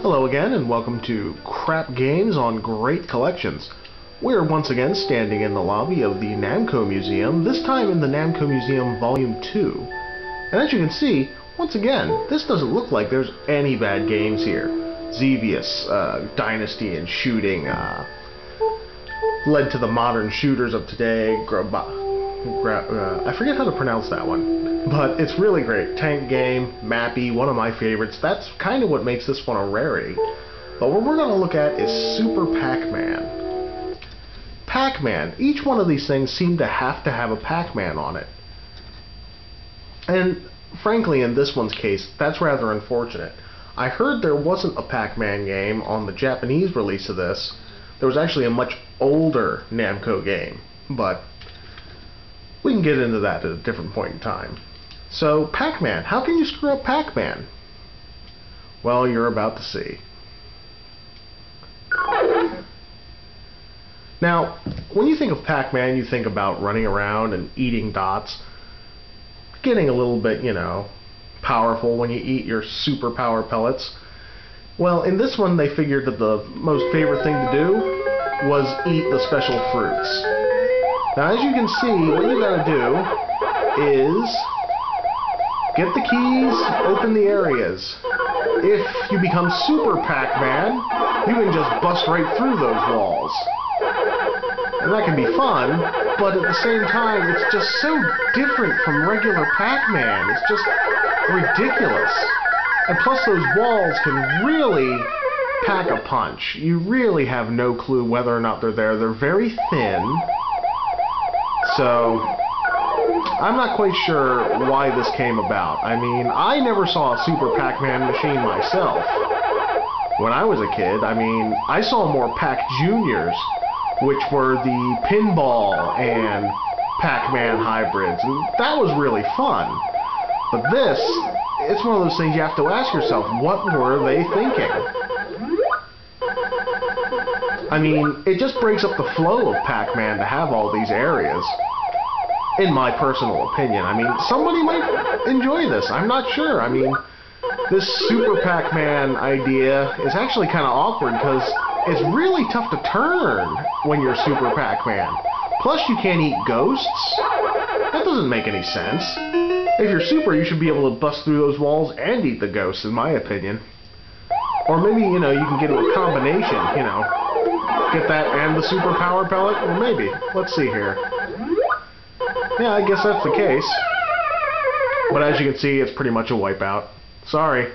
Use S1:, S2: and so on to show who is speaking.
S1: Hello again, and welcome to Crap Games on Great Collections. We're once again standing in the lobby of the Namco Museum, this time in the Namco Museum Volume 2. And as you can see, once again, this doesn't look like there's any bad games here. Xevious, Dynasty and Shooting, led to the modern shooters of today, I forget how to pronounce that one, but it's really great. Tank game, mappy, one of my favorites. That's kind of what makes this one a rarity. But what we're going to look at is Super Pac-Man. Pac-Man, each one of these things seem to have a Pac-Man on it. And frankly, in this one's case, that's rather unfortunate. I heard there wasn't a Pac-Man game on the Japanese release of this. There was actually a much older Namco game, but we can get into that at a different point in time. So, Pac-Man. How can you screw up Pac-Man? Well, you're about to see. Now, when you think of Pac-Man, you think about running around and eating dots, getting a little bit, powerful when you eat your superpower pellets. Well, in this one, they figured that the most favorite thing to do was eat the special fruits. Now, as you can see, what you gotta do is get the keys, open the areas. If you become Super Pac-Man, you can just bust right through those walls. And that can be fun, but at the same time, it's just so different from regular Pac-Man. It's just ridiculous. And plus, those walls can really pack a punch. You really have no clue whether or not they're there. They're very thin. So, I'm not quite sure why this came about. I mean, I never saw a Super Pac-Man machine myself. When I was a kid, I saw more Pac Juniors, which were the pinball and Pac-Man hybrids, and that was really fun. But this, it's one of those things you have to ask yourself, what were they thinking? It just breaks up the flow of Pac-Man to have all these areas. In my personal opinion. Somebody might enjoy this. I'm not sure. This Super Pac-Man idea is actually kind of awkward because it's really tough to turn when you're Super Pac-Man. Plus, you can't eat ghosts. That doesn't make any sense. If you're Super, you should be able to bust through those walls and eat the ghosts, in my opinion. Or maybe, you can get a combination, Get that and the super power pellet? Well, maybe. Let's see here. Yeah, I guess that's the case. But as you can see, it's pretty much a wipeout. Sorry.